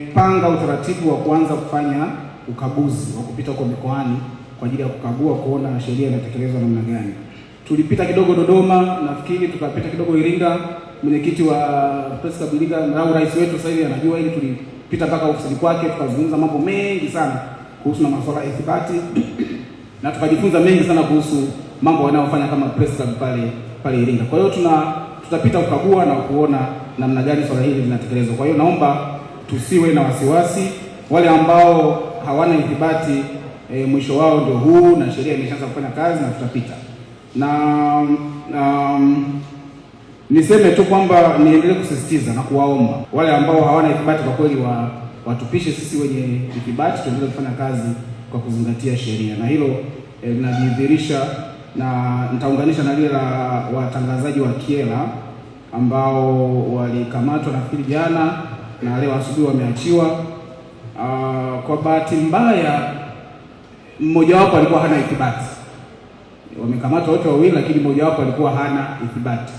Panga utaratibu wa kuanza kufanya ukaguzi wa kupita kwa mikoani kwa ajili ya kukagua kuona sheria inatekelezwa namna gani. Tulipita kidogo Dodoma, nafikiri tukapita kidogo Iringa. Mwenyekiti wa Press Club Iringa au rais wetu sasa hivi anajua hili, tulipita mpaka ofisini kwake tukazungumza mambo mengi sana kuhusu na masuala ya ithibati na tukajifunza mengi sana kuhusu mambo wanayofanya kama Press Club pale Iringa. Kwa hiyo tutapita kukagua na kuona namna gani swala hili linatekelezwa. Kwa hiyo naomba tusiwe na wasiwasi. Wale ambao hawana ithibati mwisho wao ndio huu, na sheria imeshaanza kufanya kazi na tutapita. Niseme tu kwamba niendelee kusisitiza na kuwaomba wale ambao hawana ithibati kwa kweli watupishe sisi wenye ithibati tuendelee kufanya kazi kwa kuzingatia sheria, na hilo linajidhihirisha, na nitaunganisha na lile la watangazaji wa Kyela ambao walikamatwa nafikiri jana na leo asubuhi wameachiwa. Kwa bahati mbaya mmoja wapo alikuwa hana ithibati. Wamekamatwa wote wawili, lakini mmoja wapo alikuwa hana ithibati.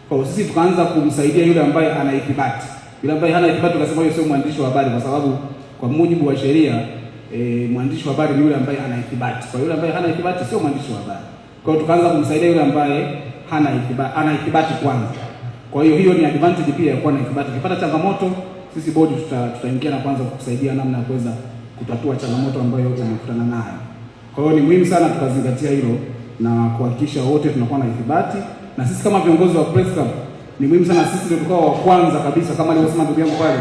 Kwa hiyo sisi tukaanza kumsaidia yule ambaye ana ithibati. Yule ambaye hana ithibati tukasema yeye sio mwandishi wa habari, kwa sababu kwa mujibu wa sheria mwandishi wa habari ni yule ambaye ana ithibati. Kwa yule ambaye hana ithibati sio mwandishi wa habari. Kwa hiyo tukaanza kumsaidia yule ambaye ana ithibati kwanza. Kwa hiyo ni advantage pia ya kuwa na ithibati. Ukipata changamoto sisi bodi tutaingia na kwanza kukusaidia namna ya kuweza kutatua changamoto ambayo unakutana nayo. Kwa hiyo ni muhimu sana tukazingatia hilo na kuhakikisha wote tunakuwa na ithibati, na sisi kama viongozi wa Press Club ni muhimu sana sisi ndio tukao wa kwanza kabisa, kama alivyosema ndugu yangu pale,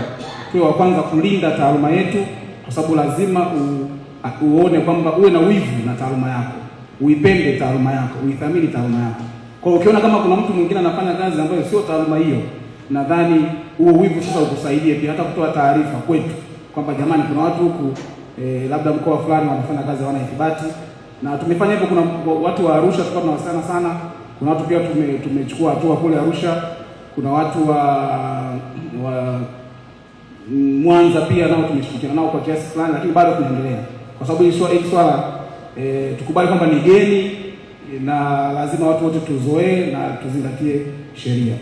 tuwe wa kwanza kulinda taaluma yetu, kwa sababu lazima uone kwamba uwe na wivu na taaluma yako, uipende taaluma yako, uithamini taaluma yako. Kwa hiyo ukiona kama kuna mtu mwingine anafanya kazi ambayo sio taaluma hiyo, nadhani huo wivu sasa ukusaidie pia hata kutoa taarifa kwetu kwamba jamani, kuna watu huku labda mkoa fulani wanafanya kazi hawana ithibati. Na tumefanya hivyo. Kuna watu wa Arusha tulikuwa tunawasiliana sana, kuna watu pia tumechukua hatua kule Arusha, kuna watu wa Mwanza pia nao tumeshirikiana nao kwa kiasi fulani, lakini bado tunaendelea, kwa sababu hii swala tukubali kwamba ni geni na lazima watu wote tuzoee na tuzingatie sheria.